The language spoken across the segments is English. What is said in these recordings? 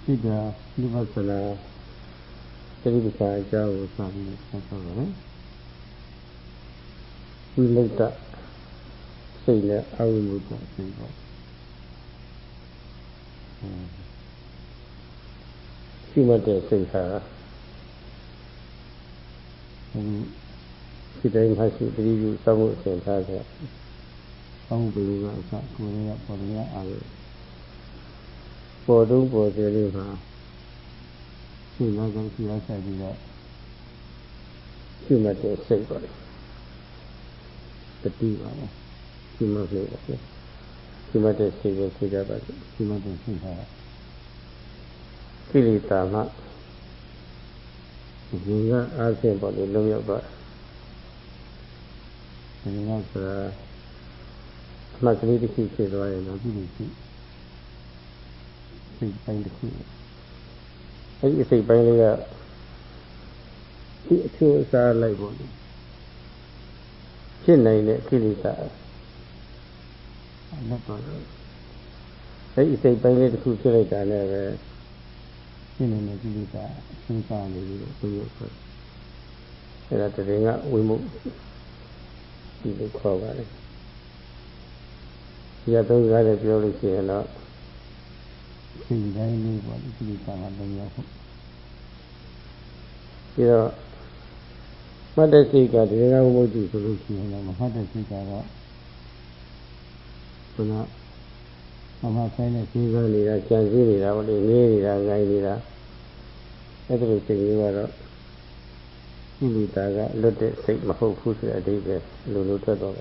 Siddha Vipassana Saripika Java Sami Sakavara Vilata Sila Avimuta Siva Sumata Siha Siddha Hashi Trivu Samu Sentasa Samu Biruga Korea Korea Ave Podum Poderiva Sumata Siva Sabila Sumata Siva The Diva Sumata Sumata Siva Siva Sumata Siva Kilitama Zinga Asim Body Lumia and that's Makli the key is why I'm not really see. Find the key. I say, finally, two are like body. Chinna Kilita. Not one. I say, finally, the two children are never. Chinna Kilita, two family, and at the ring we move. People call it. You don't got a purely say a lot. See, I knew what it is. You know, what does he got? You know what you solution. What does he got? So now, I'm not saying that he's only that can see it, only nearly that guy did that. Everything you are. Kilitaga looked at Saint Maho Pussy a day there, Lulu Turtle.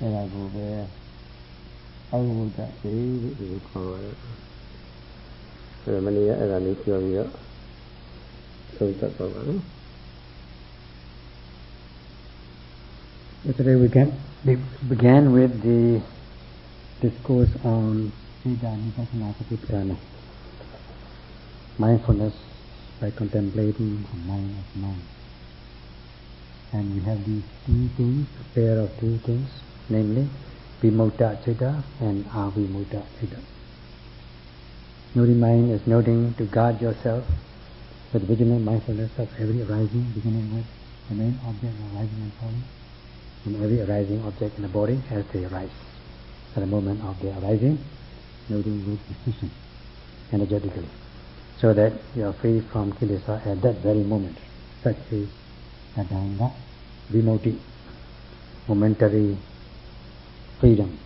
And I go there. I will that say, you call it. The money as I need to you. So that's all. Yesterday we began with the discourse on Siddha Vipassana Satipatthana, mindfulness by contemplating the mind of mind. And we have these two things, a pair of two things, namely Vimutta Citta and Avimutta Citta. Noting mind is noting to guard yourself with vigilant mindfulness of every arising, beginning with the main object arising and falling, and every arising object in the body as they arise. At the moment of their arising, noting with precision, energetically, so that you are free from kilesa at that very moment. Such is Tadanga Vimutti, momentary freedom.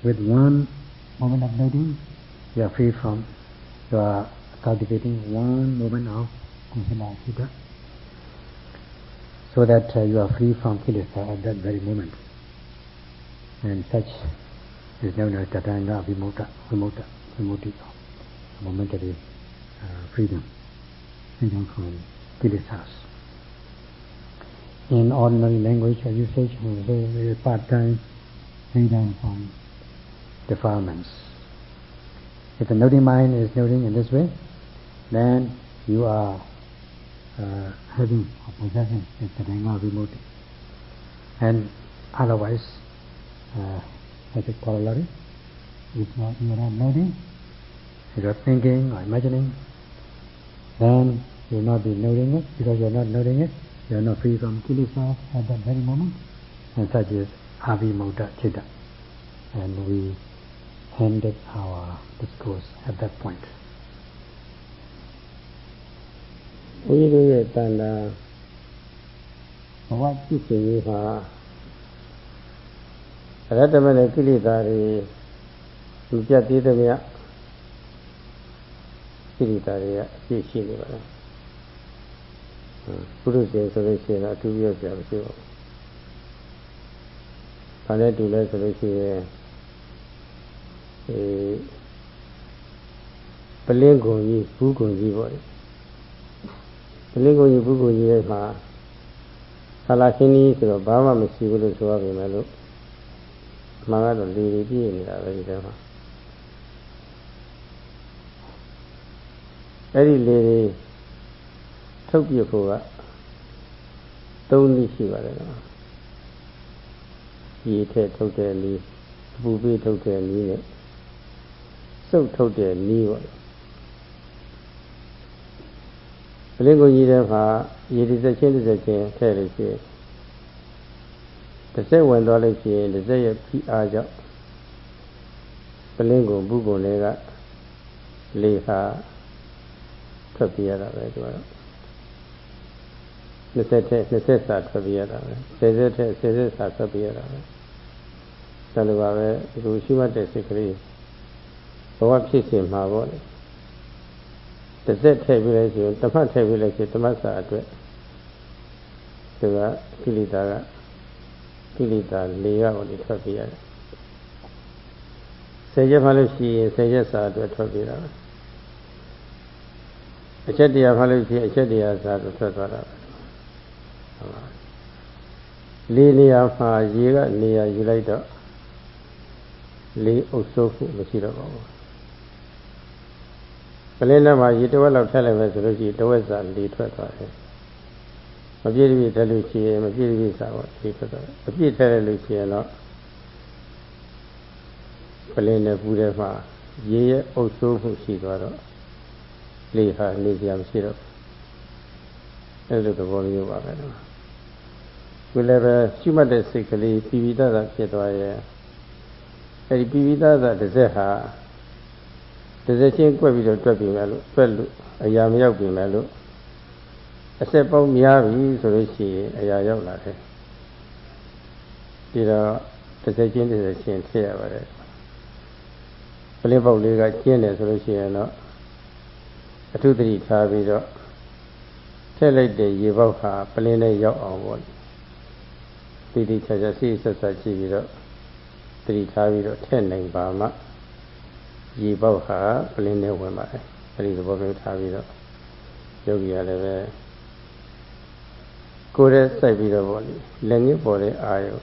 With one moment of noting, you are free from, you are cultivating one moment of kusala citta, so that you are free from kilesa at that very moment. And such is known as Tadanga Vimutti, momentary freedom from kilesas. In ordinary language or usage, we say part-time freedom from defilements. If the noting mind is noting in this way, then you are having or possessing the Tadanga Vimutti. And otherwise, as a corollary, if you are not noting, if you are thinking or imagining, then you will not be noting it. Because you are not noting it, you are not free from kilesa at that very moment. And such is Avimutta Citta. And we ended our discourse at that point. We do it and what you see Ratamana Kilitari, you just did a Kilitari, she Purusia Solution, 2 years ago. And I do less of a Palengo, Bugo, Palengo, Bugo, Salakini, so Bama, Messiah, so have him. Look. Manga lady in the very Every lady took you for don't see what I know. He took their knee, Booby took their knee, so took their knee. ပလင်းကိုကြီးတဲ့မှာရေတစ်စက်ချင်းထည့်လို့ရှိရင်တစ်စက်ဝင်သွားလို့ရှိရင်တစ်စက်ရဲ့ဖိအားကြောင့်ပလင်းကိုဘူးကုန်တွေကလေဟာထွက်ပြေးရတာပဲသူကတော့20စာထွက်ပြေးရတာပဲ10စာထွက်ပြေးရတာပဲဒါလိုပါပဲဒီရှိမှတ်တဲ့စိတ်ကလေးဘဝဖြစ်စဉ်မှာပေါ့လေတစ်စက်ထည့်ပြီးလိုက်ဆိုရင်တပတ်ထည့်ပြီးလိုက်ဆိုတမတ်စာအတွက်သူကကိလေသာ၄ရောက်နေထွက်ပြေးရတယ်10ရက်မှလို့ရှိရင်10ရက်စာအတွက်ထွက်ပြေးတာပဲအချက်တရားမှလို့ရှိရင်အချက်တရားစာအတွက်ထွက်သွားတာပဲဟုတ်ပါလေးနေရာမှာရေကနေရာယူလိုက်တော့လေးအုပ်စိုးမှုမရှိတော့ပါဘူးပလင်းထဲမှာရေတဝက်လောက်ထည့်လိုက်မယ်ဆိုလို့ရှိရင်တဝက်စာလေးထွက်သွားတယ်မပြည့်တပြည့်ထည့်လို့ရှိရင်မပြည့်တပြည့်စာပေါ့လေးထွက်သွားတယ်အပြည့်ထည့်လိုက်လို့ရှိရင်တော့ပလင်းနဲ့ပူတဲ့မှာရေရဲ့အုပ်စိုးမှုရှိသွားတော့လေးဟာနေစရာမရှိတော့အဲ့လိုသဘောမျိုးပါပဲနော်ဒီလည်းပဲရှုမှတ်တဲ့စိတ်ကလေးပိပိသသာဖြစ်သွားရဲ့အဲ့ဒီပိပိသသာတစ်စက်ဟာတစ်စက်ချင်းကွက်ပြီးတော့တွက်ပြီးမယ်လို့တွက်လို့အရာမရောက်ပြင်မယ်လို့အစက်ပေါင်းများပြီဆိုလို့ရှိရင်အရာရောက်လာတယ်ဒီတော့တစ်စက်ချင်းထည့်ရပါတယ်ပလင်းပေါက်လေးကကျင်းတယ်ဆိုလို့ရှိရင်တော့အထုသတိထားပြီးတော့ထည့်လိုက်တဲ့ရေပေါက်ဟာပလင်းနဲ့ရောက်အောင်ပေါ့တိချာချာစိတ်ဆက်ဆက်ကြည့်ပြီးတော့သတိထားပြီးတော့ထည့်နိုင်ပါမှရေပေါက်ဟာပလင်းနဲ့ဝင်ပါတယ်အဲဒီသဘောမျိုးထားပြီးတော့ယောဂီရလည်းပဲကိုယ်ရဲ့စိုက်ပြီးတော့ပေါ့လက်ငင်းပေါ်တဲ့အာယု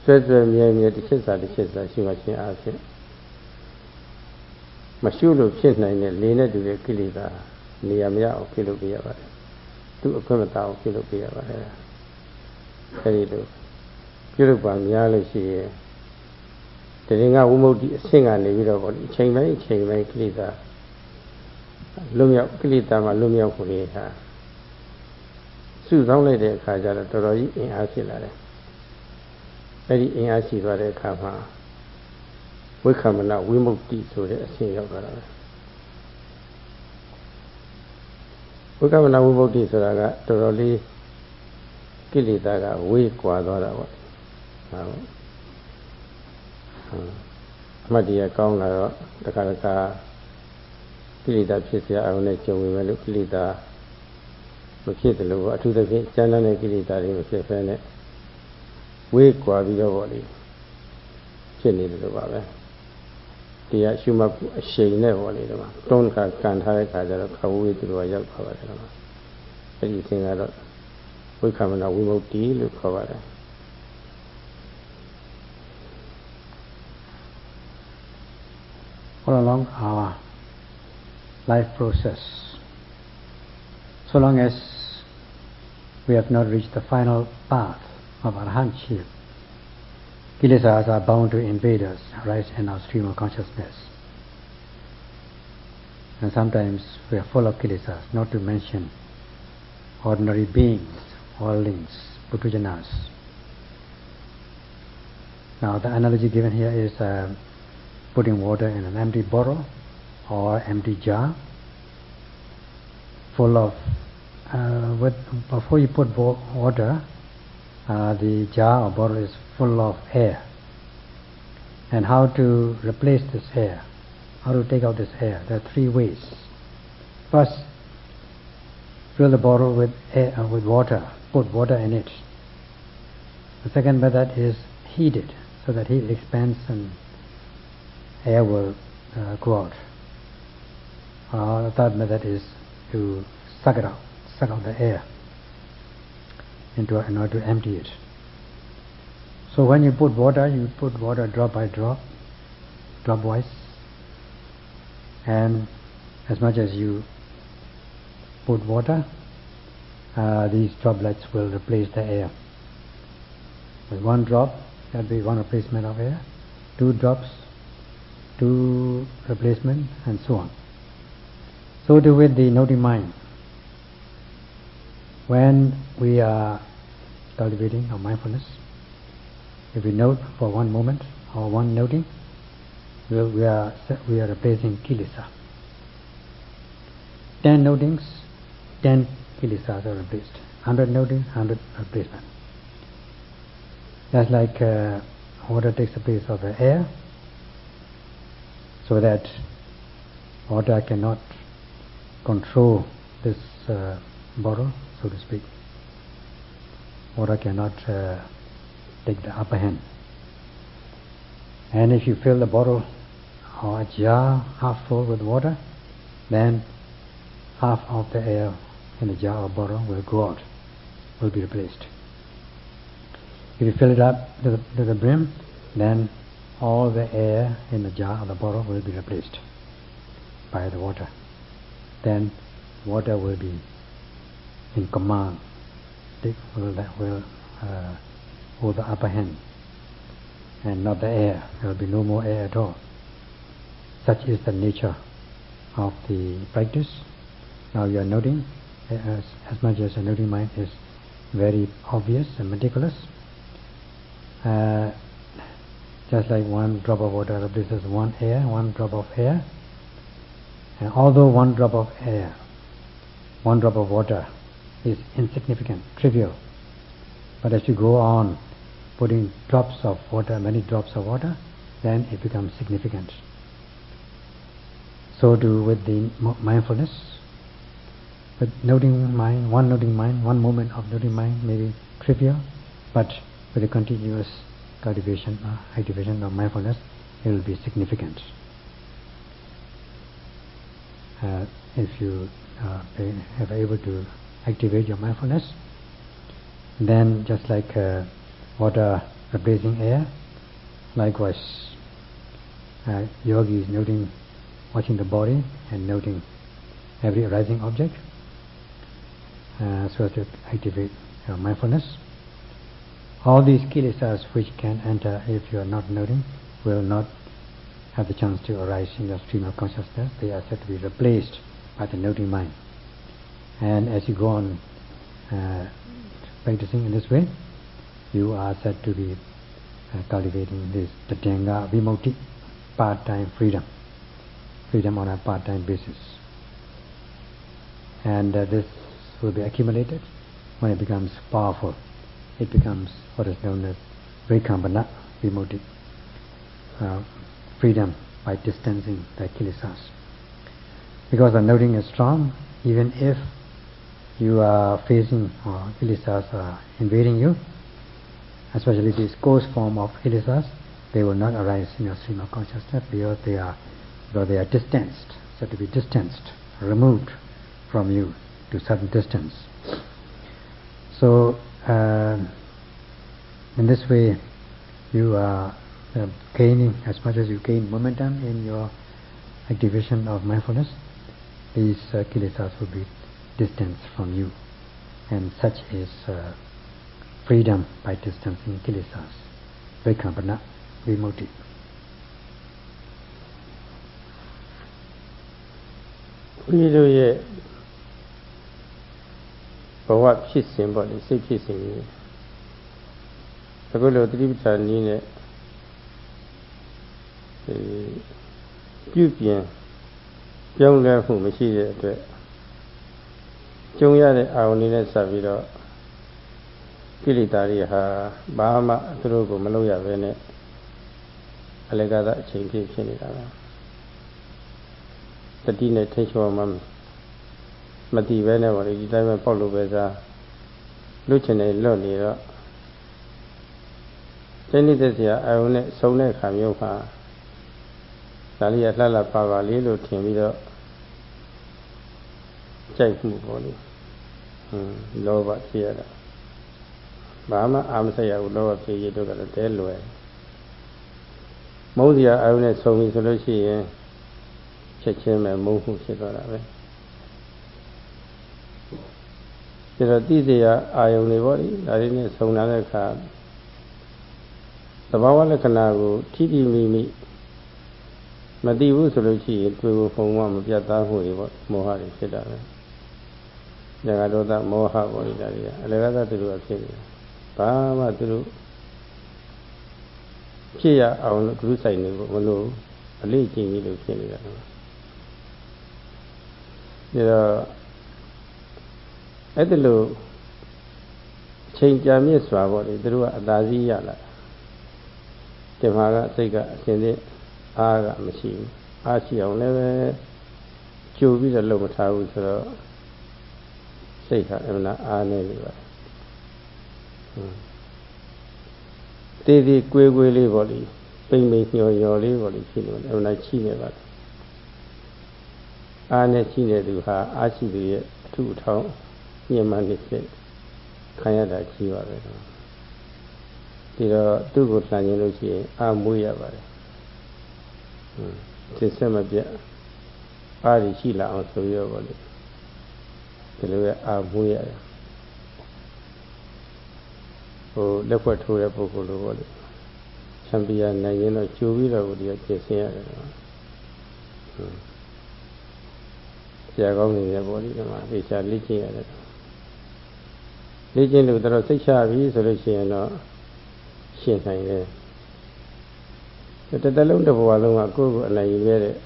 ဆွဲမြဲတစ်ချက်စာရှိမှချင်းအားဖြင့်မရှုလို့ဖြစ်နိုင်တဲ့လေးနဲ့တူတဲ့ကိလေသာနေရာမရအောင်ပြုလုပ်ပေးရပါတယ်သူအခွင့်မတောင်းပြုလုပ်ပေးရပါတယ်အဲဒီလိုပြုလုပ်ပါများလို့ရှိရင်တရင်ကဝိမု ക്തി အဆင့်ကနေပြီးတော့ပေါ့ဒီအချိန်ပိုင်းကိလေသာလွတ်မြောက်ကိလေသာမှာလွတ်မြောက်ဖို့လေဟာစုဆောင်းလိုက်တဲ့အခါကျတော့တော်တော်ကြီးအင်အားဖြစ်လာတယ်အဲဒီအင်အားရှိသွားတဲ့အခါမှာဝိက္ခမနဝိမု ക്തി ဆိုတဲ့အဆင့်ရောက်သွားတာပဲဝိက္ခမနဝိမု ക്തി ဆိုတာကတော်တော်လေးကိလေသာကဝေးကွာသွားတာပေါ့ဟုတ်အမှတ်တရကောင်းလာတော့တခါကိလေသာဖြစ်เสียအောင်နဲ့ကြုံဝင်မယ်လို့ကိလေသာမဖြစ်တယ်လို့အထူးသဖြင့်ကျမ်းတဲ့ကိလေသာတွေမဖြစ်ဖဲနဲ့ဝေးကွာပြီးတော့ပေါ့လေဖြစ်နေတယ်လို့ပါပဲတရားရှုမှတ်ဖို့အရှိန်နဲ့ပေါ့လေတော့တွန်းခါကန်ထားတဲ့ခါကျတော့ခဝေးသူတို့ကရောက်သွားပါတယ်တော့အဲဒီအချိန်ကတော့ဝိက္ခမနဝိမု ക്തി လို့ခေါ်ပါတယ် All along our life process, so long as we have not reached the final path of arahantship, kilesas are bound to invade us right in our stream of consciousness. And sometimes we are full of kilesas, not to mention ordinary beings, worldlings, putujanas. Now the analogy given here is putting water in an empty bottle or empty jar full of before you put water, the jar or bottle is full of air. And how to replace this air, how to take out this air? There are three ways. First, fill the bottle with air, with water, put water in it. The second method is heat it so that heat expands and air will go out. The third method is to suck out the air in order to empty it. So when you put water drop by drop, dropwise, and as much as you put water, these droplets will replace the air. With one drop, that will be one replacement of air, 2 drops, 2 replacement, and so on. So do with the noti mind. when we are cultivating our mindfulness, if we note for one moment or one noting, we are replacing kilesa. 10 notings, 10 kilesas are replaced. 100 notings, 100 replacement. That's like water takes the place of the air, so that water cannot control this bottle, so to speak. Water cannot take the upper hand. And if you fill the bottle or a jar half full with water, then half of the air in the jar or bottle will go out, will be replaced. If you fill it up to the brim, then all the air in the jar or the bottle will be replaced by the water. Then water will be in command. It will hold the upper hand, and not the air. There will be no more air at all. Such is the nature of the practice. Now you are noting, as much as the noting mind is very obvious and meticulous, just like one drop of water replaces one drop of air. And although one drop of air, one drop of water is insignificant, trivial, but as you go on putting drops of water, many drops of water, then it becomes significant. So too with the mindfulness. With noting mind, one moment of noting mind may be trivial, but with a continuous cultivation, activation of mindfulness, it will be significant. If you are able to activate your mindfulness, then just like water replacing air, likewise yogi is watching the body and noting every arising object, so as to activate your mindfulness. All these kilesas which can enter if you are not noting will not have the chance to arise in the stream of consciousness. They are said to be replaced by the noting mind. And as you go on practicing in this way, you are said to be cultivating this Tatanga Vimukti, part-time freedom on a part-time basis. And this will be accumulated. When it becomes powerful, it becomes what is known as Vaikambana Vimukti, freedom by distancing the kilesas. Because the noting is strong, even if you are facing or kilesas are invading you, especially this coarse form of kilesas, they will not arise in your stream of consciousness because they are distanced, said to be distanced, removed from you to a certain distance. So in this way you are gaining, as much as you gain momentum in your activation of mindfulness, these kilesas will be distanced from you, and such is freedom by distancing kilesas, Vaikambana Vimukti. We do it. But what peace symbol is a peace in you? The good of the Tibetan Pupian, young lad whom she did. Jungya, our Nina Saviro, Kilitari, Bahama, Trugo, Maloya, Vene, Allegada, Chinky, Chinita. The dinner takes your mum. Mati whenever you dive Paulo Beza, Lucene Lonira. Jenny this year, I own it so neck Hamyoka. Salia Lala Pava Lilo Timido Jack Muboni. Lower theatre. Bama, I'm say I would lower pay you to the tail way. Modia, I own it so Miss Lucy, Chechem and Mohu Chitara. There are these I only worry, I didn't so another card. The Bawala Kanago, Tidi Mimi, Madibu Soluchi, it will from one of Yata who Mohari Sedara. ညာကဒေါသမောဟပေါ်နေတာတွေကအလကားသူတို့ကဖြစ်နေတယ်ဘာမှသူတို့ဖြစ်ရအောင်လို့ဂရုစိုက်နေဖို့မလို့အလေးကျင့်ကြီးလို့ဖြစ်နေတာဒါတော့အဲ့ဒါလို့အချိန်ကြာမြင့်စွာပေါ့လေသူတို့ကအသာစီးရလာဒီမှာကစိတ်ကအစဉ်နဲ့အားကမရှိဘူးအားရှိအောင်လည်းပဲကြိုပြီးတော့လုံမထားဘူးဆိုတော့စိတ်ကအမှန်အားနေနေပါတေးသေးကွေးကွေးလေးပေါ့လေပိမ့်ပိမ့်ညော်ညော်လေးပေါ့လေဖြစ်နေတယ်အမှန်ချိနေပါလားအားနဲ့ချိနေသူဟာအားရှိသူရဲ့အထုအထောင်းညှဉ်းမှန်းနေဖြစ်ခံရတာရှိပါပဲဒီတော့သူ့ကိုလှန်ရင်လို့ရှိရင်အားမွေးရပါတယ်သစ္စာမပြတ်အားရရှိလာအောင်ဆိုရောပေါ့လေဒီလိုပဲအားမွေးရတယ်ဟိုလက်ဖွဲ့ထိုးတဲ့ပုဂ္ဂိုလ်လိုပေါ့လေချန်ပီယံနိုင်ရင်တော့ကျိုးပြီးတော့ဒီကကျင့်ဆင်းရတယ်ဆရာကောင်းနေတယ်ပေါ့လေဒီမှာသေချာလေ့ကျင့်ရတယ်လေ့ကျင့်လို့တော့စိတ်ချပြီဆိုလို့ရှိရင်တော့ရှင်းနိုင်တယ်တစ်လုံးတစ်ဘဝလုံးကကိုယ့်ကိုအနိုင်ယူရတဲ့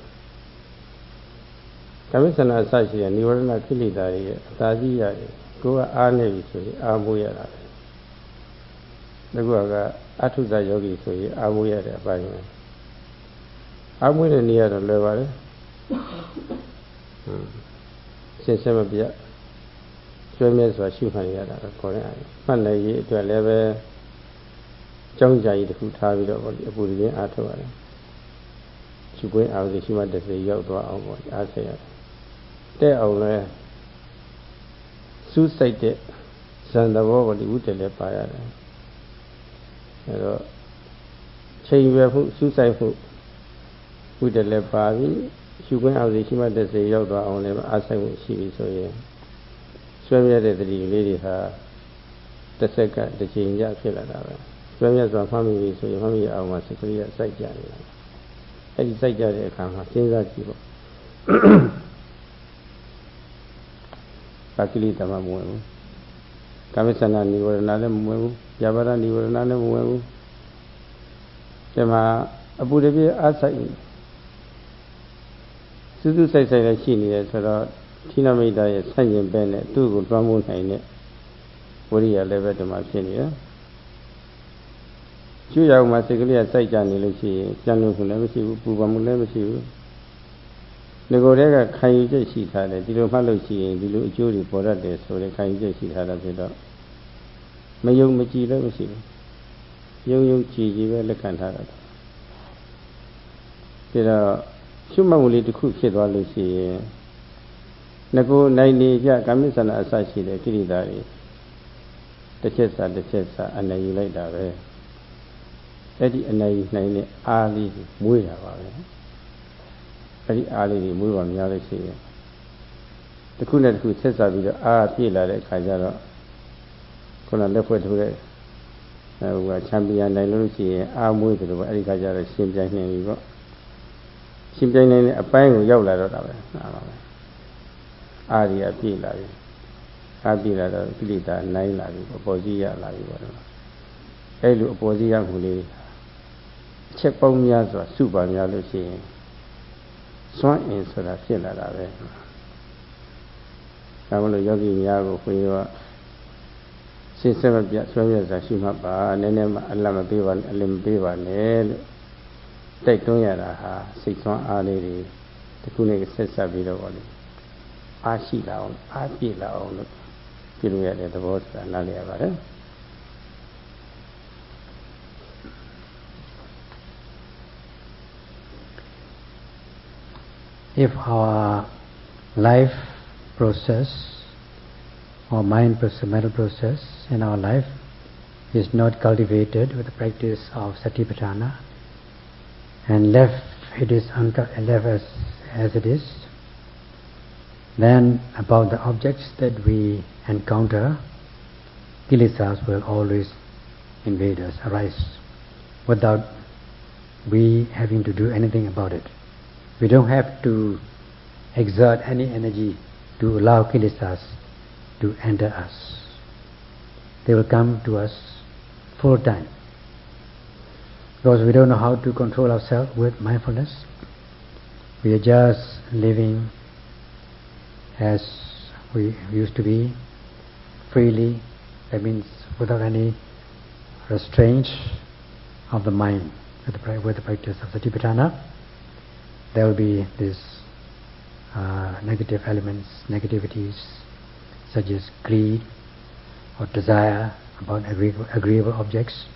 ကမိစ္ဆနာအစရှိတဲ့និဝရဏကိလေသာတွေရဲ့အသာကြီးရတယ်ကိုယ်ကအားနေပြီဆိုရင်အားမွေးရတာပဲဒီကအထုဇာယောဂီဆိုရင်အားမွေးရတဲ့အပိုင်းပဲအားမွေးတဲ့နေရာတော့လွယ်ပါလေရှင်းရှင်းမပြတ်ကျွဲမြဲစွာရှုမှတ်ရတာတော့ခေါ်ရတယ်မှတ်နိုင်ရေးအတွက်လည်းပဲကျောင်းကြာကြီးတစ်ခုထားပြီးတော့ပေါ့ဒီအပူရင်းအားထုတ်ရတယ်ရှုခွင့်အားဖြင့်ရှုမှတ်တဲ့စိတ်ရောက်သွားအောင်ပေါ့အားဆက်ရတယ်တဲ့အောင်လဲစူးစိုက်တဲ့ဇန်သဘောပေါ့ဒီဥတ္တလည်းပါရတယ်အဲတော့ချိန်ရွယ်မှုစူးစိုက်မှုဥတ္တလည်းပါပြီးရှုခွင့်အားဖြင့်ရှုမှတ်တဲ့စိတ်ရောက်သွားအောင်လည်းအားစိုက်မှုရှိပြီဆိုရင်ဆွဲမြဲတဲ့တတိလေးတွေဟာတစ်စက္ကန့်တစ်ချိန်ကြဖြစ်လာတာပဲဆွဲမြဲစွာမှတ်မိပြီဆိုရင်မှတ်မိအောင်မှာစကရိယစိုက်ကြနေတာအဲ့ဒီစိုက်ကြတဲ့အခါမှာစဉ်းစားကြည့်ပေါ့ပါကိလေသာမှမဝင်ဘူးကာမိစ္ဆနာនិဝရဏလည်းမဝင်ဘူးယာပါဒនិဝရဏလည်းမဝင်ဘူးဒီမှာအပူတပြည့်အားစိုက်စူးစူးစိုက်စိုက်လည်းရှိနေတယ်ဆိုတော့ဌိနမိတ်တာရဲ့ဆန့်ကျင်ဘက်နဲ့သူ့ကိုတွန်းမိုးနိုင်တဲ့ဝိရိယလည်းပဲဒီမှာဖြစ်နေတယ်ကျွေးရောက်မှစိတ်ကလေးကစိုက်ကြနေလို့ရှိရင်ကြံလို့ဆိုလည်းမရှိဘူးပူပန်မှုလည်းမရှိဘူးဒီကိုယ်တည်းကခံယူချက်ရှိထားတယ်ဒီလိုမှတ်လို့ရှိရင်ဒီလိုအကျိုးတွေပေါ်တတ်တယ်ဆိုတဲ့ခံယူချက်ရှိထားတာဖြစ်တော့မယုံမကြည်လည်းမရှိဘူးယုံယုံကြည်ကြည်ပဲလက်ခံထားတာဒါတော့ရှုမှတ်မှုလေးတစ်ခုဖြစ်သွားလို့ရှိရင်ငကိုနိုင်နေကြကာမိစ္ဆနာအစရှိတဲ့ကိရိတာတွေတစ်ချက်စာတစ်ချက်စာအနိုင်ယူလိုက်တာပဲအဲ့ဒီအနိုင်ယူနိုင်တဲ့အားလေးကိုမွေးတာပါပဲအဲ့ဒီအားလေးတွေမွေးပါများလို့ရှိရင်တစ်ခုနဲ့တစ်ခုဆက်စားပြီးတော့အားပြည့်လာတဲ့အခါကျတော့ခုနလက်ဖွဲ့ထိုးတဲ့ဟိုကချန်ပီယံနိုင်လို့ရှိရင်အားမွေးတယ်လို့ပဲအဲ့ဒီခါကျတော့ရှင်ပြိုင်နေပြီပေါ့ရှင်ပြိုင်နေတဲ့အပိုင်းကိုရောက်လာတော့တာပဲဟာပါပဲအားရပြည့်လာပြီအားပြည့်လာတော့ကိလေသာနိုင်လာပြီအပေါ်ကြီးရလာပြီပေါ့နော်အဲ့လိုအပေါ်ကြီးရမှုလေးအချက်ပေါင်းများစွာစုပါများလို့ရှိရင်စွမ်းအင်ဆိုတာဖြစ်လာတာပဲဒါမလို့ယောဂီများကိုခွင့်ရရှင်းစမပြဆွဲပြစွာရှိမှတ်ပါနည်းနည်းမှအလတ်မပေးပါနဲ့အလင်းမပေးပါနဲ့လို့တိုက်တွန်းရတာဟာစိတ်ဆွမ်းအားလေးတွေတစ်ခုနဲ့ဆက်ဆက်ပြီးတော့ပေါ့လေအားရှိလာအောင်အားပြည့်လာအောင်လို့ပြုလို့ရတဲ့သဘောဆိုတာနားလည်ရပါတယ် If our life process or mind process, mental process in our life is not cultivated with the practice of Satipatthana and left as it is, then about the objects that we encounter, kilesas will always invade us, arise, without we having to do anything about it. We don't have to exert any energy to allow kilesas to enter us. They will come to us full time. Because we don't know how to control ourselves with mindfulness. We are just living as we used to be, freely. That means without any restraint of the mind. With the practice of Satipatthana, there will be these negative elements, negativities, such as greed or desire about agreeable objects.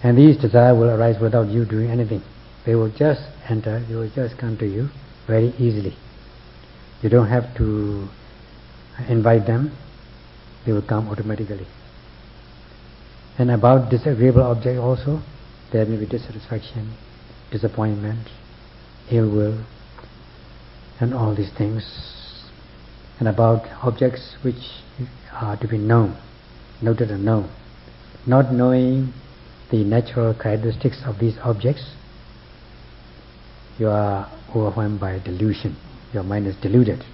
And these desires will arise without you doing anything. They will just enter, they will just come to you very easily. You don't have to invite them, they will come automatically. And about disagreeable object also, there may be dissatisfaction, disappointment, ill will, and all these things. And about objects which are to be known, noted and known. Not knowing the natural characteristics of these objects, you are overwhelmed by delusion. Your mind is deluded.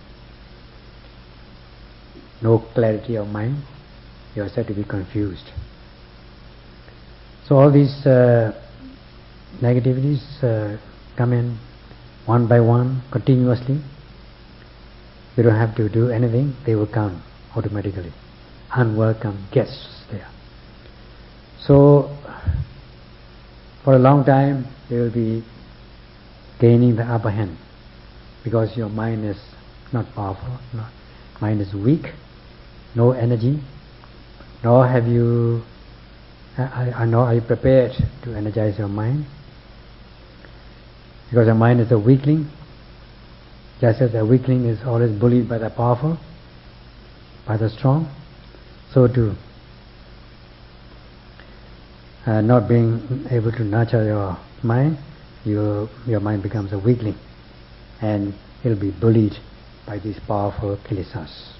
No clarity of mind, you are said to be confused. So all these negativities come in one by one, continuously. You don't have to do anything, they will come automatically. Unwelcome guests there. So for a long time you will be gaining the upper hand, because your mind is not powerful, mind is weak, no energy, nor have you nor are you prepared to energize your mind, because your mind is a weakling. Just as a weakling is always bullied by the powerful, by the strong, so too not being able to nurture your mind, your mind becomes a weakling, and it will be bullied by these powerful kilesas.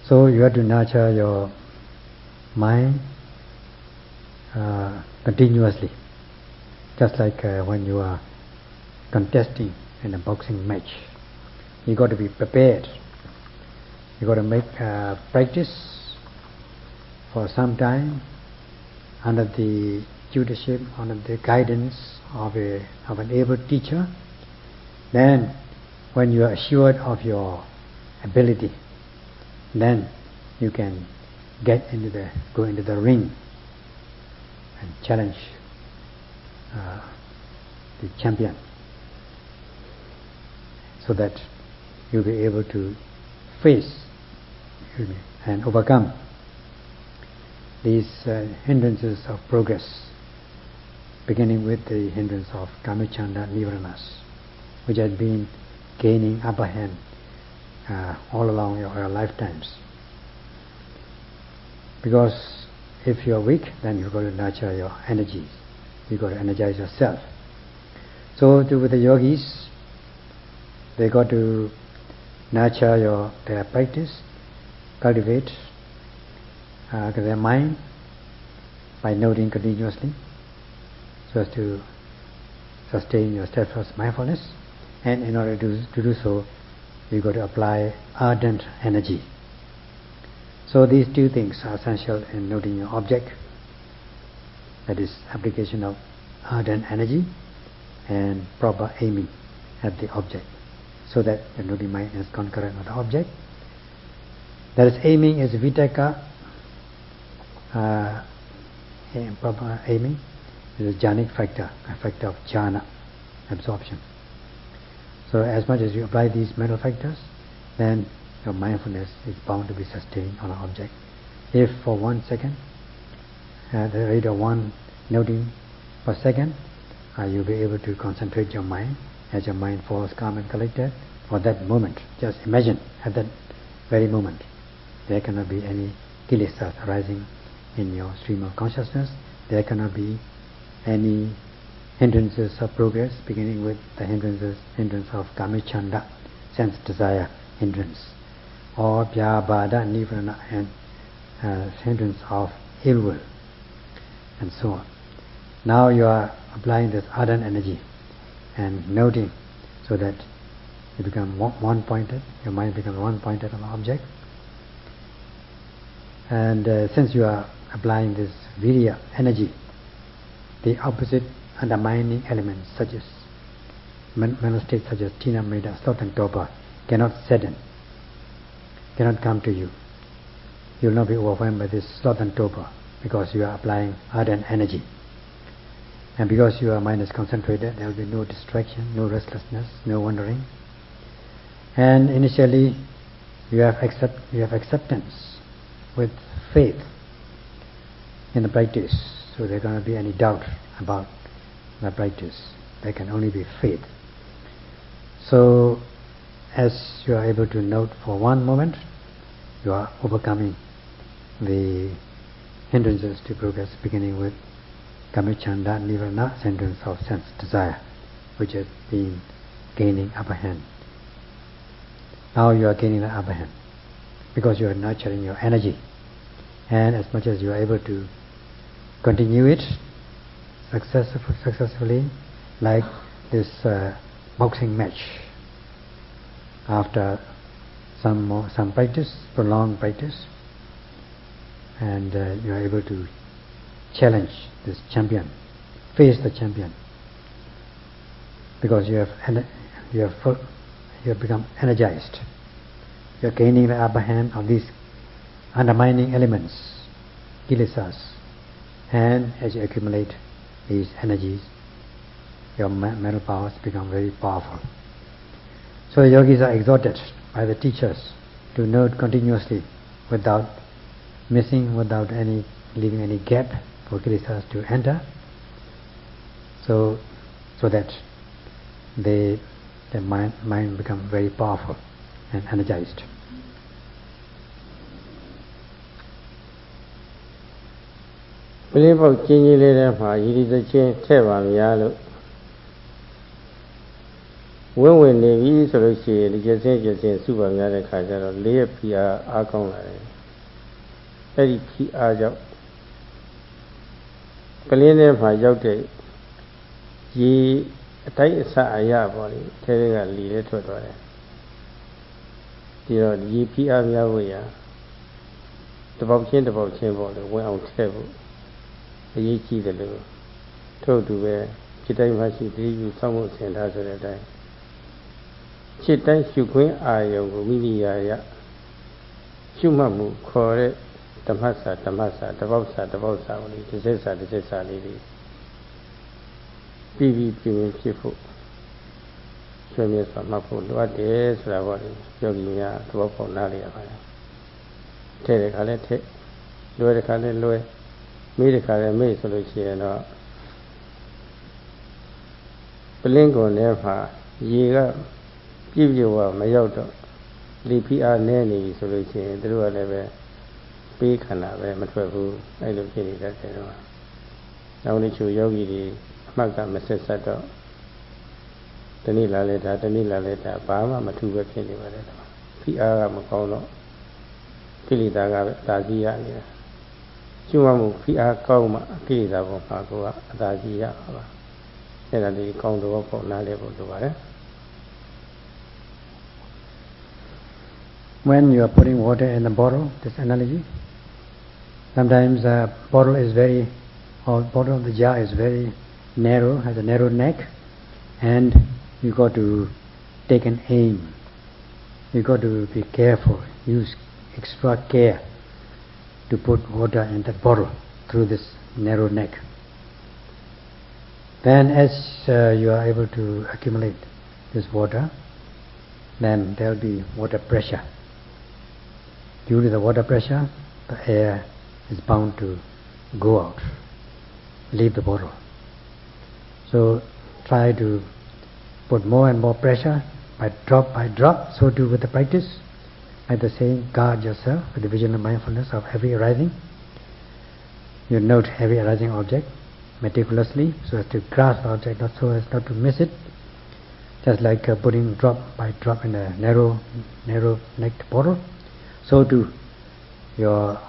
So you have to nurture your mind continuously, just like when you are contesting in a boxing match. You got to be prepared. You got to make practice for some time under the tutorship, under the guidance of an able teacher. Then when you are assured of your ability, then you can go into the ring and challenge the champion, so that you'll be able to face and overcome these hindrances of progress, beginning with the hindrance of Kamacchanda Nivaranas, which has been gaining upper hand all along your lifetimes. Because if you are weak, then you've got to nurture your energies. You've got to energize yourself. So with the yogis, they got to nurture their practice, cultivate their mind by noting continuously, so as to sustain your steadfast mindfulness. And in order to do so, you've got to apply ardent energy. So these two things are essential in noting your object, that is application of ardent energy and proper aiming at the object, so that the noting mind is concurrent with the object. That is, aiming is vitakka, and proper aiming is a jhanic factor, a factor of jhana, absorption. So as much as you apply these mental factors, then your mindfulness is bound to be sustained on an object. If for 1 second, at the rate of 1 noting per second, you'll be able to concentrate your mind. As your mind falls calm and collected, for that moment, just imagine at that very moment, there cannot be any kilesas arising in your stream of consciousness. There cannot be any hindrances of progress, beginning with the hindrance of Kamacchanda, sense desire hindrance, or Vyabhada Nivarana, and hindrance of ill will, and so on. Now you are applying this ardent energy and noting, so that You become one-pointed, your mind becomes one-pointed on the object. And since you are applying this virya, energy, the opposite undermining elements such as mental states such as tina, meda, sloth and torpor cannot set in, cannot come to you. You will not be overwhelmed by this sloth and torpor because you are applying ardent energy. And because your mind is concentrated, there will be no distraction, no restlessness, no wandering. And initially, you have acceptance with faith in the practice. So there cannot be any doubt about the practice. There can only be faith. So, as you are able to note for one moment, you are overcoming the hindrances to progress, beginning with Kamicchanda Nivarana, sentence of sense desire, which has been gaining upper hand. Now you are gaining the upper hand because you are nurturing your energy, and as much as you are able to continue it successfully, like this boxing match. After some practice, prolonged practice, and you are able to challenge this champion, face the champion, because you have become energized. You are gaining the upper hand of these undermining elements, kilesas, and as you accumulate these energies, your mental powers become very powerful. So the yogis are exhorted by the teachers to note continuously without missing, without leaving any gap for kilesas to enter, so that the mind become very powerful and energized. Believe Jinji later, you did the chain, Teva, Yalo. When we need so she the just super Yada Kaja, lay Pia Akon, Eddie P. Ajo. Kalina Pajote, ye a tight Saya body, telling a leader to it. Ye P. Avia, the Bobchin, the went on table. A ye key the little. Told to wear, Chitai Mashi, you somewhat sent us at a time. Chitai, you queen, I am Yaya. Shumamu, correct. Tamasa, the Bosa, the Zesa lady. PV, Chifu. Show me some Mapu, what is Yoginia, Dwoko Nalia. Take a calette, do a calette, made a calette, made solution. Belingo never, ye give you a mayoto. Lipia nanny solution, through a level. Big and a matrabu, I look at it. Only two yogi, Magda Mrs. Sato, Tanila letter, Bama, Matuba Kili, Pia Macono, Kilidaga, Dagia, Chuamu, Pia Koma, Kilida, Pagoa, Dagia, and the condo for Nalevo to water. When you are putting water in a bottle, this analogy, sometimes the bottle is bottle of the jar is very narrow, has a narrow neck, and you got to take an aim. You got to be careful, use extra care to put water in that bottle through this narrow neck. Then as you are able to accumulate this water, then there will be water pressure. Due to the water pressure, the air is bound to go out, leave the bottle. So try to put more and more pressure by drop, so too with the practice. At the same, guard yourself with the vision and mindfulness of every arising. You note every arising object meticulously so as to grasp the object, not so as not to miss it. Just like putting drop by drop in a narrow-necked bottle, so too you are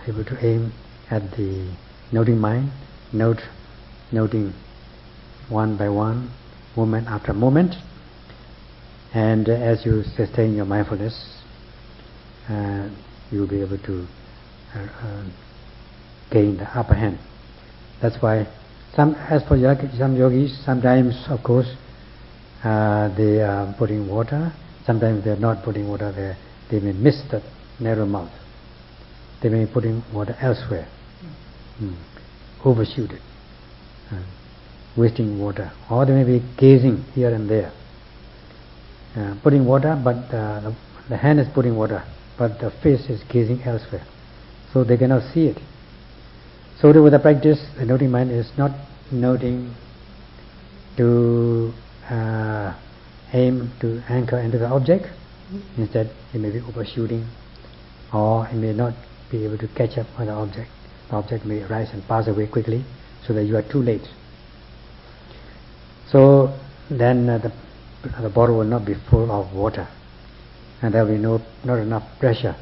able to aim at the noting mind, noting one by one, moment after moment, And as you sustain your mindfulness, you will be able to gain the upper hand. That's why as for some yogis, sometimes of course they are putting water, sometimes they are not putting water there. They may miss the narrow mouth. They may be putting water elsewhere, overshoot it, wasting water. Or they may be gazing here and there, putting water, but the hand is putting water, but the face is gazing elsewhere. So they cannot see it. So with the practice, the noting mind is not noting to aim to anchor into the object. Instead, it may be overshooting, or it may not be able to catch up with the object. The object may rise and pass away quickly, so that you are too late. So then the bottle will not be full of water, and there will be not enough pressure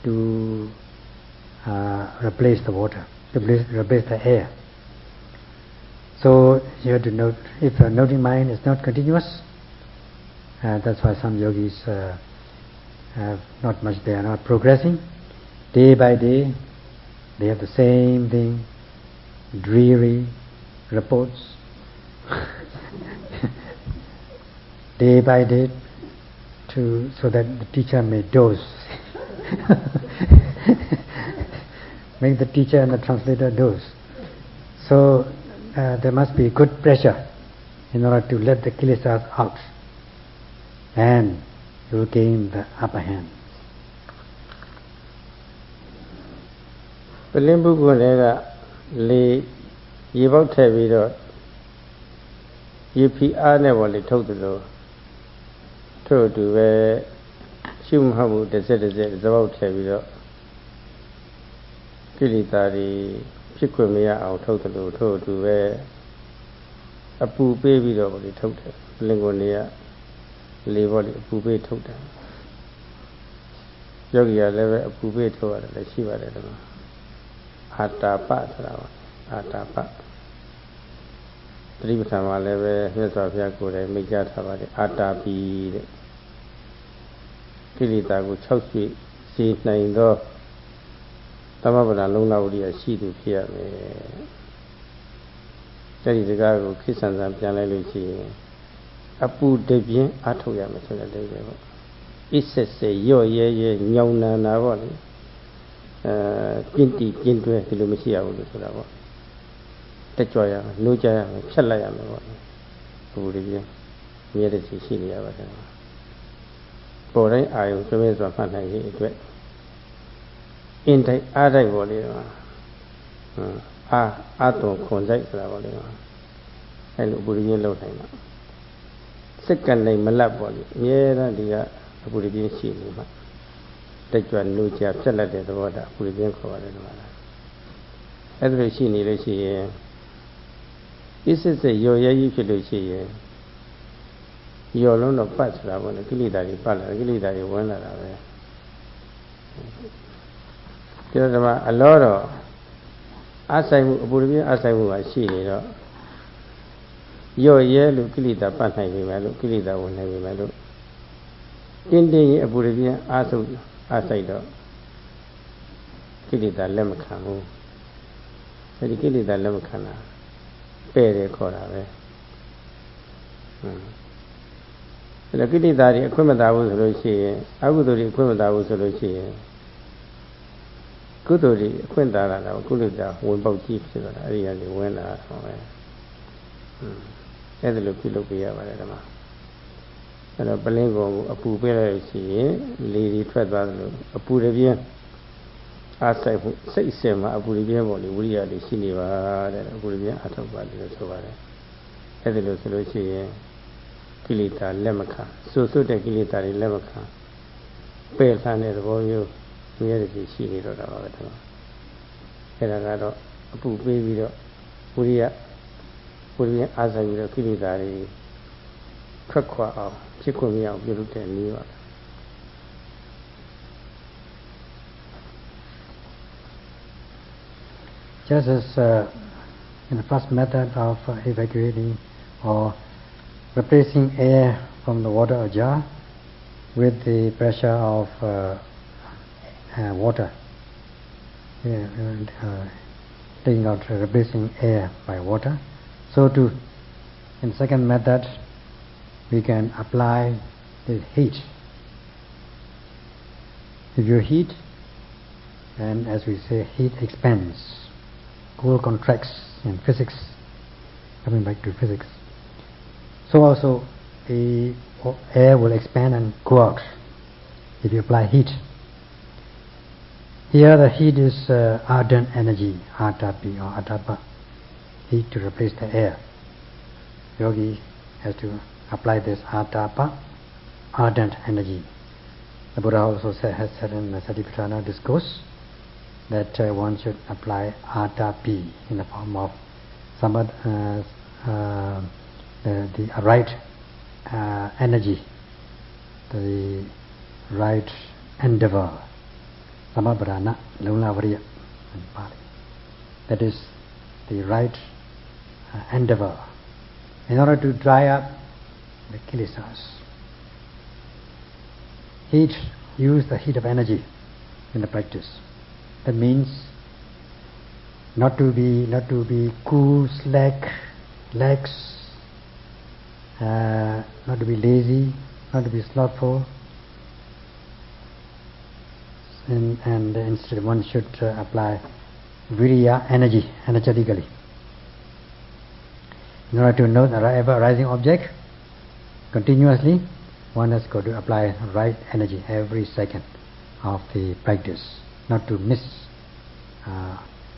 to replace the water, to replace the air. So you have to note, if your noting mind is not continuous, that's why some yogis have not much, they are not progressing. Day by day, they have the same thing, dreary reports. Day by day, so that the teacher may doze. Make the teacher and the translator doze. So there must be good pressure in order to let the kilesas out, and you will gain the upper hand. ပလင်းပုဂ္ဂိုလ်တွေကလေရေပေါက်ထည့်ပြီးတော့ရေဖိအားနဲ့ပေါ်လေထုတ်တယ်လို့ထို့တူပဲရှုမှတ်မှုတစ်စက်တစ်စက်သဘောထည့်ပြီးတော့ကိလေသာတွေဖြစ်ခွင့်မရအောင်ထုတ်တယ်လို့ထို့တူပဲအပူပေးပြီးတော့လေထုတ်တယ်ပလင်းကိုယ်တွေကလေပေါ်လေအပူပေးထုတ်တယ်ယောဂီကလည်းပဲအပူပေးထုတ်ရတယ်လည်းရှိပါတယ်တော့အာတာပဆိုတာပါအာတာပသတိပဋ္ဌာန်မှာလည်းပဲမြတ်စွာဘုရားကိုယ်တိုင်မိန့်ကြားထားပါတယ်အာတာပီတဲ့ကိလေသာကို6ရွှေ့စေနိုင်သောသမဗလာလုံးလာဝိရိယရှိသူဖြစ်ရမယ်တဲ့ဒီစကားကိုခိဆန်ဆန်ပြန်လိုက်လို့ရှိရင်အပူတပြင်းအထုတ်ရမယ်ဆိုတဲ့လေးပဲပေါ့အစ်ဆက်ဆက်ရော့ရဲရဲညောင်နန္နာပေါ့လေပြင်းတီပြင်းတွဲဒီလိုမရှိရဘူးလို့ဆိုတာပေါ့တက်ကြွရမယ်နိုးကြရမယ်ဖြတ်လိုက်ရမယ်ပေါ့ဘူတွေပြင်းမြဲတဲ့စီရှိနေရပါတယ်ပေါ်တိုင်းအာယုံဆွေးနွေးစွာမှတ်နိုင်ရေးအတွက်အင်းတိုက်အားတိုက်ပေါ့လေအာတုံခွန်ဆိုင်ဆိုတာပေါ့လေအဲ့လိုဘူတွေပြင်းလောက်နိုင်တာစက္ကန့်နိုင်မလတ်ပေါ့လေအများအားဒီကအဘူတွေပြင်းရှိနေမှာတက်ကြွနိုးကြဖြတ်လက်တဲ့သဘောတာဘူတွေပြင်းခေါ်ရတယ်ကွာအဲ့ဒါလိုရှိနေလို့ရှိရင်အစ်စစ်စစ်ရော်ရဲကြီးဖြစ်လို့ရှိရင်ရော်လုံးတော့ပတ်ဆိုတာပေါ့လေကိလေသာတွေပတ်လာကိလေသာတွေဝင်လာတာပဲဒီတော့ဒီမှာအလောတော့အဆိုင်မှုအပူတပြင်းအဆိုင်မှုကရှိနေတော့ရော့ရဲလို့ကိလေသာပတ်နိုင်ပြီမယ်လို့ကိလေသာဝင်နိုင်ပြီမယ်လို့တင်းတင်းရင်အပူတပြင်းအားဆုပ်အားဆိုင်တော့ကိလေသာလက်မခံဘူးအဲဒီကိလေသာလက်မခံတာပဲ့တယ်ခေါ်တာပဲအဲ့ဒါကိလေသာတွေအခွင့်မသာဘူးဆိုလို့ရှိရင်အကုသိုလ်တွေအခွင့်မသာဘူးဆိုလို့ရှိရင်ကုသိုလ်တွေအခွင့်သာလာတော့ကုသိုလ်တာဝင်ပေါက်ကြီးဖြစ်တော့အဲ့ဒီကနေဝင်လာတော့ပဲအဲ့ဒါလိုပြုလုပ်ပေးရပါတယ်ဓမ္မအဲ့တော့ပလင်းကောင်ကိုအပူပေးလိုက်လို့ရှိရင်လေတွေထွက်သွားတယ်လို့အပူတွေပြင်းအားဆိုင်မှုစိတ်အစင်မှာအပူတွေပြင်းပေါ်လေဝိရိယတွေရှိနေပါတဲ့အပူတွေပြင်းအထောက်ပါလို့ဆိုပါတယ်အဲ့ဒါလို့ဆိုလို့ရှိရင်ကိလေသာလက်မခံစွတ်တဲ့ကိလေသာတွေလက်မခံပယ်ထားတဲ့သဘောမျိုးမြဲတဲ့ရှိနေတော့တာပါပဲဓမ္မအဲ့ဒါကတော့အပူပေးပြီးတော့ဝိရိယအားဆိုင်ပြီးတော့ကိလေသာတွေထွက်ခွာအောင်ဖြစ်ခွင့်မရအောင်ပြုလုပ်တဲ့နည်းပါ Just as in the first method of evacuating or replacing air from the water jar with the pressure of water, taking out, replacing air by water. So too, in second method, we can apply the heat. If you heat, and as we say, heat expands, cool contracts in physics, coming back to physics. So also the air will expand and go out if you apply heat. Here the heat is ardent energy, atapi or atapa, heat to replace the air. Yogi has to apply this atapa, ardent energy. The Buddha also has said in the Satipatthana discourse that one should apply atapi in the form of the right energy, the right endeavor, samabhrana laulavariya in Pali. That is the right endeavor in order to dry up the kilesas. Use the heat of energy in the practice. That means not to be cool, slack, lax, not to be lazy, not to be slothful, and instead one should apply virya, energy, energetically. In order to note the ever arising object continuously, one has got to apply right energy every second of the practice, not to miss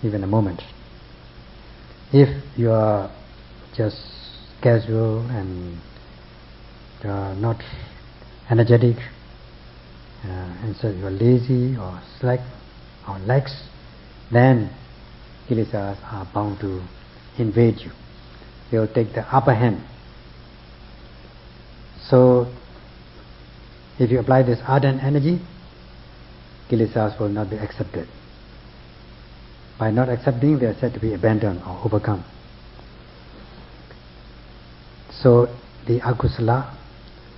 even a moment. If you are just casual and not energetic, instead you are lazy or slack or lax, then kilesas are bound to invade you. They will take the upper hand. So if you apply this ardent energy, kilesas will not be accepted. By not accepting, they are said to be abandoned or overcome. So the akusala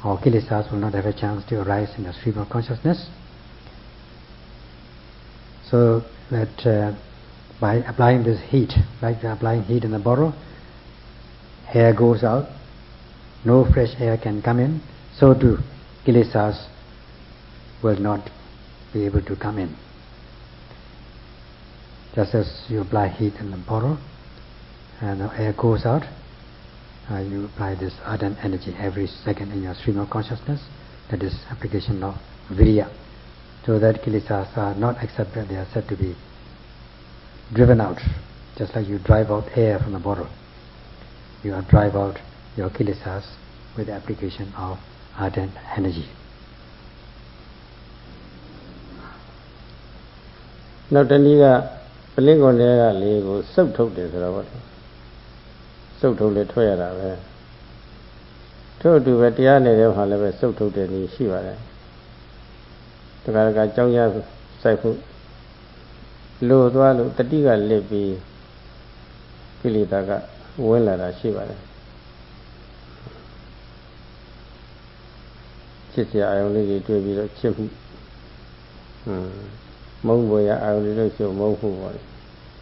or kilesas will not have a chance to arise in the stream of consciousness. So that by applying this heat, like applying heat in the bottle, air goes out, no fresh air can come in, so too kilesas will not be able to come in. Just as you apply heat in the bottle and the air goes out, you apply this ardent energy every second in your stream of consciousness. That is application of virya. So that kilesas are not accepted, they are said to be driven out, just like you drive out air from the bottle. You drive out your kilesas with the application of ardent energy. Now Taniga Pelingonega Lego subtold is about subtold the Toyara. Told to Vetiana, however, subtold the Shiva. The Garaga Jonya Saifu Lo Dualu, Tadiga Lebi Pilitaga, Wella Shiva. I only do a bit of chip. Mongoya, I only do so Mongo.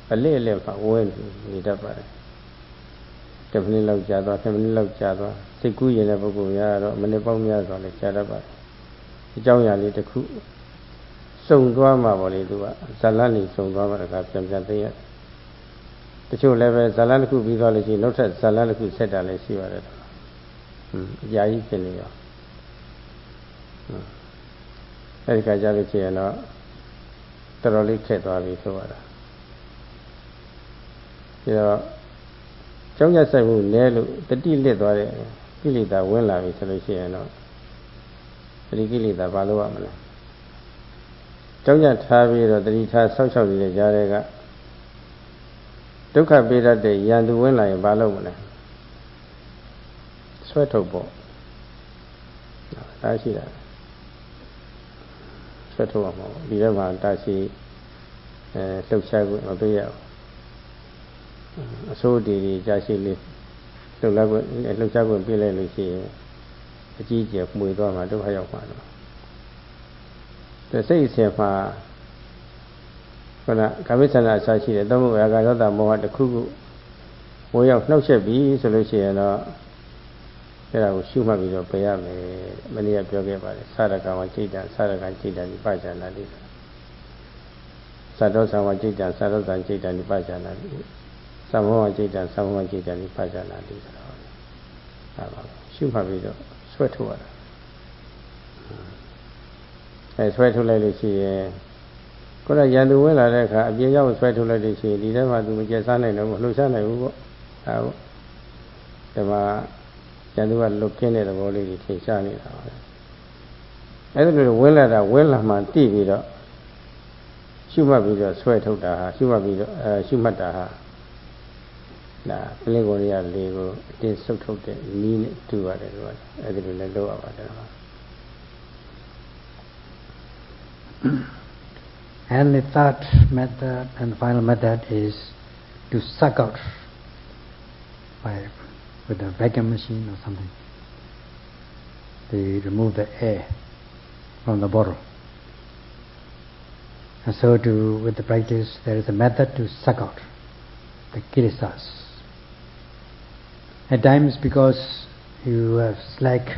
A little left when it up. Definitely love Java, family love Java, Sikuya never go yard or Manipomia on the Chadaba. Jonya little crew. So drama, Bolidua, Salani, so drama, the show level Salanaku Bidology, not that Salanaku said unless you are Yai Kenya. Erika Javici and thoroughly Ketwavi so. You know, Jonga Sabu, Nelu, the deal lit or Gilida, Wella, Solution, Rigilida, Valuamana. Jonga Tavi or the Rita social Jarega. Duka Beda de Yandu Wella in Valomana. Sweat of ball. I see that. Settle the Yaman Tashi Luxago of the Yao. So did Jashi live. So Luxago Billy. အကြီးကျယ်မှုသွားမှာဒုက္ခရောက်မှာတော့စိတ်အစဉ်မှာခန္ဓာကာမိသနာအစရှိတယ်သုံးဖို့ရာဂဒေါသမောဟတစ်ခုခုဝင်ရောက်နှောက်ယှက်ပြီးဆိုလို့ရှိရင်တော့အဲ့ဒါကိုရှုမှတ်ပြီးတော့ပယ်ရမယ်မနေ့ကပြောခဲ့ပါတယ်သရကဝจิตတံသရကจิตတံဒီပဇာနာတိသတ္တောသံဝจิตတံသတ္တောသံจิตတံဒီပဇာနာတိသမောဝจิตတံသမောဝจิตတံဒီပဇာနာတိဆိုတော့အဲ့ပါရှုမှတ်ပြီးတော့ဆွဲထုတ်ရတာဆွဲထုတ်လိုက်လို့ရှိရင်ကိုယ်ကရန်သူဝင်လာတဲ့အခါအပြင်ရောက်ဆွဲထုတ်လိုက်လို့ရှိရင်ဒီထဲမှာသူမကျက်စားနိုင်တော့ဘူးလှုပ်ရှားနိုင်ဘူးပေါ့ဒါပေါ့ဒီမှာရန်သူကလွတ်ကင်းတဲ့သဘောလေးတွေထင်ရှားနေတာပါအဲ့ဒါလိုဝင်လာတာဝင်လာမှတိပြီးတော့ရှုမှတ်ပြီးတော့ဆွဲထုတ်တာဟာရှုမှတ်ပြီးတော့ရှုမှတ်တာဟာဒါပလင်ကိုရီးယားလေးကိုအတင်းဆုပ်ထုတ်တဲ့နီးနဲ့တူရတယ်လို့အဲ့ဒါလိုလည်းလုပ်ရပါတယ် And the third method and final method is to suck out with a vacuum machine or something. They remove the air from the bottle. And so with the practice there is a method to suck out the kilesas. At times because you have slack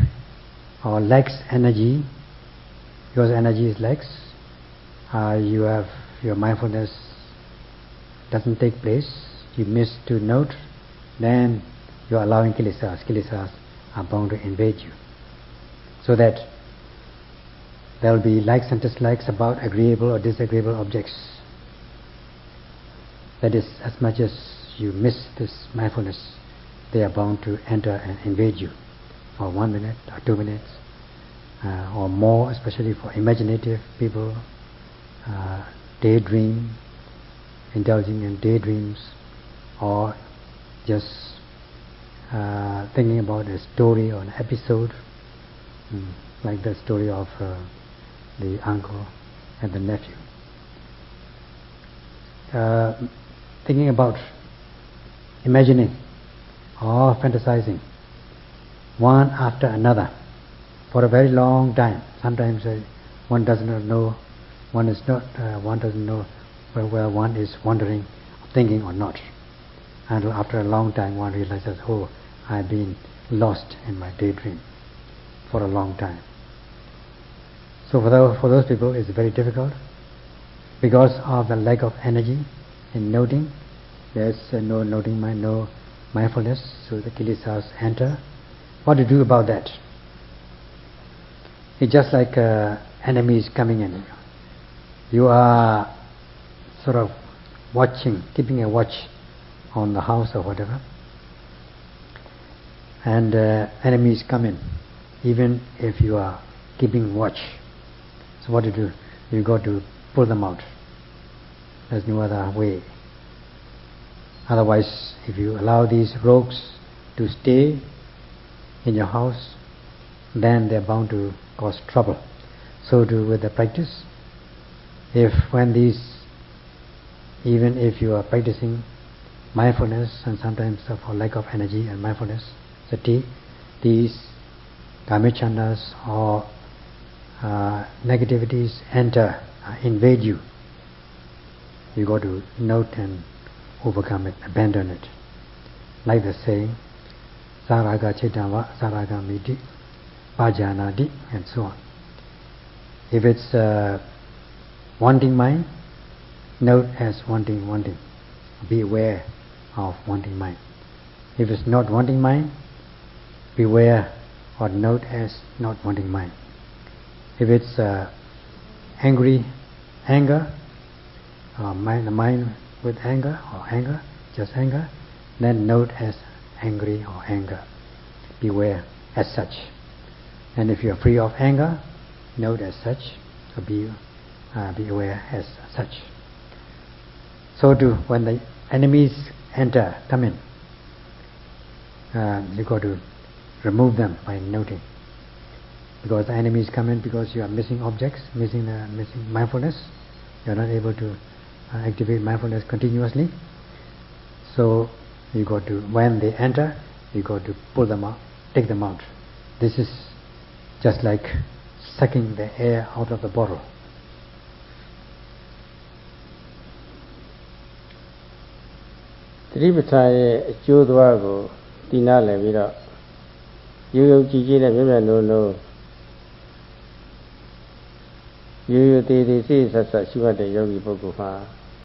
or lacks energy, because energy is lacks, you have your mindfulness doesn't take place, you miss to note, then you are allowing kilesas. Kilesas are bound to invade you. So that there will be likes and dislikes about agreeable or disagreeable objects. That is, as much as you miss this mindfulness, they are bound to enter and invade you for 1 minute or 2 minutes or more, especially for imaginative people, daydream, indulging in daydreams, or just thinking about a story or an episode, like the story of the uncle and the nephew. Thinking about imagining or fantasizing one after another for a very long time. Sometimes one does not know, one doesn't know whether one is wandering, thinking or not. Until after a long time one realizes, oh, I've been lost in my daydream for a long time. So for those people it's very difficult because of the lack of energy in noting. There's no noting mind, no mindfulness, so the kilesas enter. What to do about that? It's just like enemies coming in. You are sort of watching, keeping a watch on the house or whatever, and enemies come in, even if you are keeping watch. So what to do? You got to pull them out. There's no other way. Otherwise, if you allow these rogues to stay in your house, then they're bound to cause trouble. So with the practice, even if you are practicing mindfulness and sometimes for lack of energy and mindfulness, sati, these kamichandas or negativities enter, invade you. You got to note and overcome it, abandon it. Like the saying, saraga chitava, saraga miti, pajanadi, and so on. If it's wanting mind, note as wanting. Be aware of wanting mind. If it's not wanting mind, beware or note as not wanting mind. If it's anger, the mind with anger or anger, just anger, then note as angry or anger. Beware as such. And if you are free of anger, note as such, or be aware as such. So when the enemies come in, you got to remove them by noting. Because the enemies come in because you are missing objects, missing mindfulness. You are not able to activate mindfulness continuously. So you got to, when they enter, you got to pull them out, take them out. This is just like sucking the air out of the bottle. သတိပဋ္ဌာန်ရဲ့အကျိုးသွားကိုတည်နာလည်ပြီးတော့ရိုးရိုးကြည်ကြည်နဲ့မျက်မျက်နှာနှာရိုးရိုးသေးသေးစိတ်ဆက်ဆက်ရှုမှတ်တဲ့ယောဂီပုဂ္ဂိုလ်မှာ